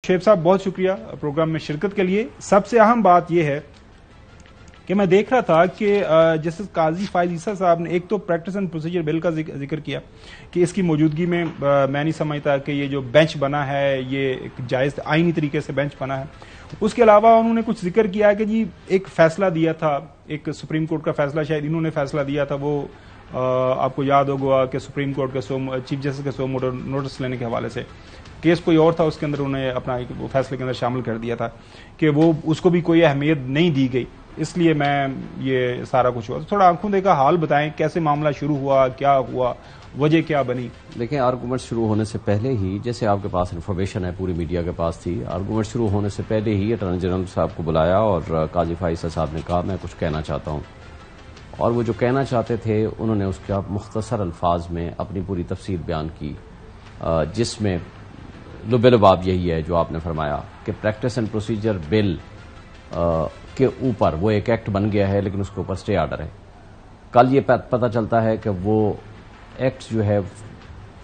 شعیب صاحب بہت شکریہ پروگرام میں شرکت کے لیے. سب سے اہم بات یہ ہے کہ میں دیکھ رہا تھا کہ جسٹس قاضی فائز عیسیٰ صاحب نے ایک تو پریکٹس اینڈ پروسیجر بل کا ذکر کیا کہ اس کی موجودگی میں میں نہیں سمجھتا کہ یہ جو بینچ بنا ہے یہ ایک جائز آئینی طریقے سے بینچ بنا ہے. اس کے علاوہ انہوں نے کچھ ذکر کیا کہ جی ایک فیصلہ دیا تھا, ایک سپریم کورٹ کا فیصلہ شاید انہوں نے فیصلہ دیا تھا, وہ آپ کو یاد ہوگا کہ سپریم کورٹ کے چیف جسٹس کے سو موٹر نوٹس لینے کے حوالے سے کیس کوئی اور تھا, اس کے اندر انہوں نے اپنا فیصلے کے اندر شامل کر دیا تھا کہ وہ اس کو بھی کوئی اہمیت نہیں دی گئی, اس لیے میں یہ سارا کچھ ہوا. تھوڑا آنکھوں دیکھا حال بتائیں, کیسے معاملہ شروع ہوا, کیا ہوا, وجہ کیا بنی؟ دیکھیں, آرگومنٹ شروع ہونے سے پہلے ہی, جیسے آپ کے پاس انفارمیشن ہے پوری میڈیا کے پاس تھی, آرگومنٹ شروع ہونے سے پہلے ہی اٹارنی جنرل صاحب کو بلایا اور قاضی فائز عیسیٰ صاحب نے کہا میں کچھ کہنا چاہتا ہوں, اور وہ جو کہنا چاہتے تھے انہوں نے اس کے مختصر الفاظ میں اپنی پوری تفسیر بیان کی, جس میں لب لباب یہی ہے جو آپ نے فرمایا کہ پریکٹس اینڈ پروسیجر بل کے اوپر وہ ایک ایکٹ بن گیا ہے لیکن اس کے اوپر اسٹے آرڈر ہے. کل یہ پتہ چلتا ہے کہ وہ ایکٹ جو ہے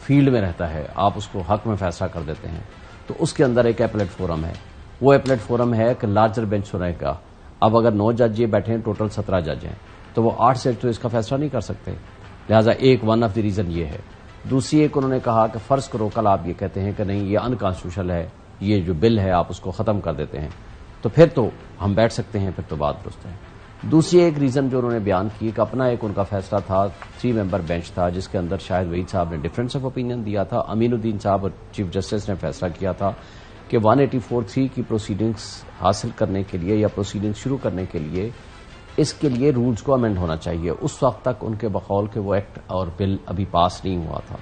فیلڈ میں رہتا ہے, آپ اس کو حق میں فیصلہ کر دیتے ہیں, تو اس کے اندر ایک ایپلیٹ فورم ہے, وہ ایپلیٹ فورم ہے کہ لارجر بینچ سنے کا. اب اگر 9 جج یہ بیٹھے ہیں, ٹوٹل 17 جج ہیں, تو وہ 8 سے تو اس کا فیصلہ نہیں کر سکتے, لہٰذا ایک ون آف دی ریزن یہ ہے. دوسری ایک انہوں نے کہا کہ فرض کرو کل آپ یہ کہتے ہیں کہ نہیں یہ انکانسٹیٹیوشنل ہے, یہ جو بل ہے آپ اس کو ختم کر دیتے ہیں, تو پھر تو ہم بیٹھ سکتے ہیں, پھر تو بات درست ہے. دوسری ایک ریزن جو انہوں نے بیان کی کہ اپنا ایک ان کا فیصلہ تھا, 3 ممبر بینچ تھا جس کے اندر شاہد وحید صاحب نے ڈفرینس آف اوپینین دیا تھا, امین الدین صاحب اور چیف جسٹس نے فیصلہ کیا تھا کہ 184(3) کی پروسیڈنگز حاصل کرنے کے لیے یا پروسیڈنگز شروع کرنے کے لیے اس کے لیے رولز کو امینڈ ہونا چاہیے. اس وقت تک ان کے بقول کہ وہ ایکٹ اور بل ابھی پاس نہیں ہوا تھا,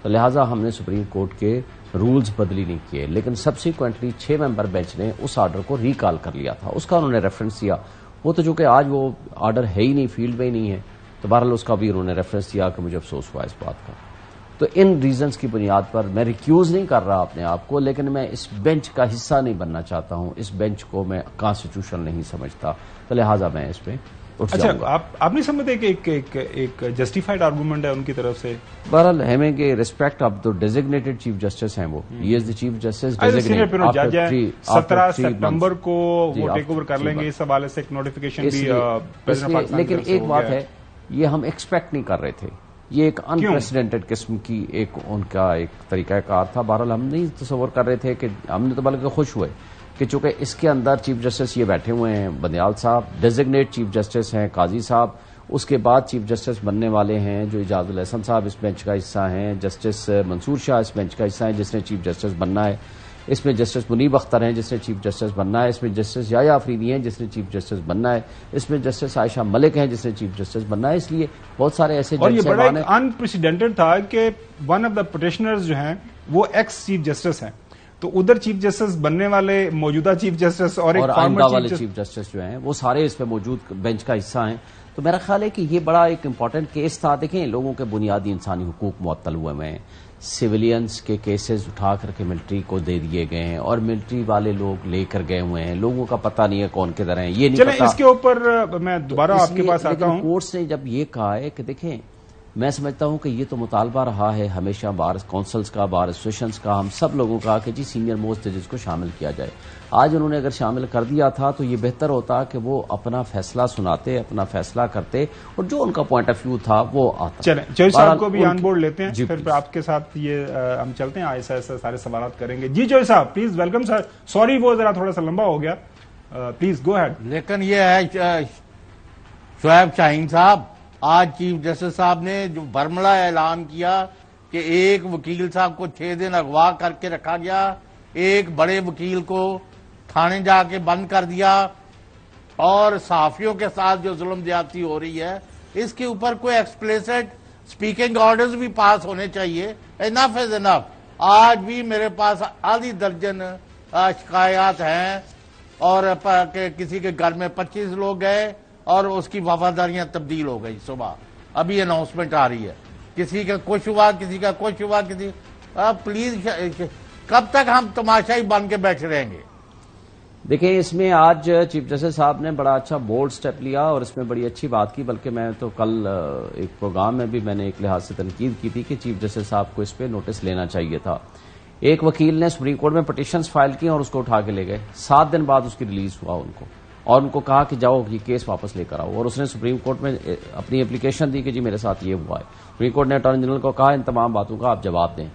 تو لہٰذا ہم نے سپریم کورٹ کے رولز بدلی نہیں کیے, لیکن سبسیکوینٹلی 6 ممبر بینچ نے اس آرڈر کو ریکال کر لیا تھا. اس کا انہوں نے ریفرنس دیا, وہ تو چونکہ آج وہ آرڈر ہے ہی نہیں, فیلڈ میں ہی نہیں ہے, تو بہرحال اس کا بھی انہوں نے ریفرنس دیا کہ مجھے افسوس ہوا اس بات کا. تو ان ریزنز کی بنیاد پر میں ریکیوز نہیں کر رہا اپنے آپ کو, لیکن میں اس بینچ کا حصہ نہیں بننا چاہتا ہوں, اس بینچ کو میں کانسٹیٹیوشن نہیں سمجھتا, تو لہٰذا میں اس پہ اچھا آپ نہیں سمجھتے کہ ایک جسٹیفائڈ آرگومنٹ ہے ان کی طرف سے؟ بہرحال ہمیں کہ respect of the designated chief justice ہیں, وہ ہی از دا چیف جسٹس ڈیزگنیٹڈ. 17 سپٹمبر کو وہ ٹیک اوور کر لیں گے, اس حوالے سے ایک نوٹیفیکیشن بھی پریزیڈنٹ پاکستان. لیکن ایک بات ہے, یہ ہم ایکسپیکٹ نہیں کر رہے تھے, یہ ایک انپریسیڈنٹڈ قسم کی ایک ان کا ایک طریقہ کار تھا. بہرحال ہم نہیں تصور کر رہے تھے کہ, ہم نے تو بلکہ خوش ہوئے کہ چونکہ اس کے اندر چیف جسٹس یہ بیٹھے ہوئے ہیں بندیال صاحب, ڈیزگنیٹ چیف جسٹس ہیں قاضی صاحب, اس کے بعد چیف جسٹس بننے والے ہیں جو اعجاز الحسن صاحب اس بینچ کا حصہ ہیں, جسٹس منصور شاہ اس بینچ کا حصہ ہیں جس نے چیف جسٹس بننا ہے, اس میں جسٹس منیب اختر ہیں جس نے چیف جسٹس بننا ہے, اس میں جسٹس یحییٰ آفریدی ہیں جس نے چیف جسٹس بننا ہے, اس میں جسٹس عائشہ ملک ہیں جس نے چیف جسٹس بننا ہے. اس لیے بہت سارے ایسے اور یہ بڑا انپریسیڈنٹڈ تھا کہ ون آف دا پٹیشنرز جو ہیں وہ ایکس چیف جسٹس ہیں, تو ادھر چیف جسٹس بننے والے موجودہ چیف جسٹس اور ایک آئندہ والے چیف جسٹس جو ہیں وہ سارے اس میں موجود بینچ کا حصہ ہیں. تو میرا خیال ہے کہ یہ بڑا ایک امپورٹنٹ کیس تھا. دیکھیں, لوگوں کے بنیادی انسانی حقوق معطل ہوئے ہیں, سویلینز کے کیسز اٹھا کر کے ملٹری کو دے دیے گئے ہیں اور ملٹری والے لوگ لے کر گئے ہوئے ہیں, لوگوں کا پتہ نہیں ہے کون کدھر ہیں, یہ نہیں پتا. اس کے اوپر میں دوبارہ آپ کے پاس آتا ہوں. کورٹس نے جب یہ کہا ہے کہ دیکھیں, میں سمجھتا ہوں کہ یہ تو مطالبہ رہا ہے ہمیشہ بار کونسلز کا, بار ایسوسیشنز کا, ہم سب لوگوں کا کہ جی سینئر موسٹ ججز کو شامل کیا جائے. آج انہوں نے اگر شامل کر دیا تھا تو یہ بہتر ہوتا کہ وہ اپنا فیصلہ سناتے, اپنا فیصلہ کرتے, اور جو ان کا پوائنٹ آف ویو تھا وہ آتا. چلیں جج صاحب کو بھی آن بورڈ لیتے ہیں, پھر آپ کے ساتھ یہ ہم چلتے ہیں, ایسا ایسا سارے سوالات کریں گے. جی جج صاحب پلیز ویلکم سر. سوری وہ ذرا تھوڑا سا لمبا ہو گیا, پلیز گو ہیڈ. لیکن یہ ہے شعیب شاہین صاحب, آج چیف جسٹس صاحب نے جو برملا اعلان کیا کہ ایک وکیل صاحب کو 6 دن اغوا کر کے رکھا گیا, ایک بڑے وکیل کو تھانے جا کے بند کر دیا, اور صحافیوں کے ساتھ جو ظلم زیادتی ہو رہی ہے اس کے اوپر کوئی ایکسپلیسٹ سپیکنگ آرڈرز بھی پاس ہونے چاہیے. انف از انف. آج بھی میرے پاس آدھی درجن شکایات ہیں, اور کسی کے گھر میں 25 لوگ گئے اور اس کی وفاداریاں تبدیل ہو گئی. صبح ابھی اناؤنسمنٹ آ رہی ہے, کسی کا کچھ ہوا, کسی کا کچھ ہوا, کسی. پلیز کب تک ہم تماشائی بن کے بیٹھے رہیں گے؟ دیکھیں, اس میں آج چیف جسٹس صاحب نے بڑا اچھا بولڈ سٹیپ لیا اور اس میں بڑی اچھی بات کی. بلکہ میں تو کل ایک پروگرام میں بھی میں نے ایک لحاظ سے تنقید کی تھی کہ چیف جسٹس صاحب کو اس پہ نوٹس لینا چاہیے تھا. ایک وکیل نے سپریم کورٹ میں پٹیشنز فائل کی اور اس کو اٹھا کے لے گئے. 7 دن بعد اس کی ریلیز ہوا ان کو, اور ان کو کہا کہ جاؤ یہ کیس واپس لے کر آؤ, اور اس نے سپریم کورٹ میں اپنی اپلیکیشن دی کہ جی میرے ساتھ یہ ہوا ہے. سپریم کورٹ نے اٹارنی جنرل کو کہا ان تمام باتوں کا آپ جواب دیں.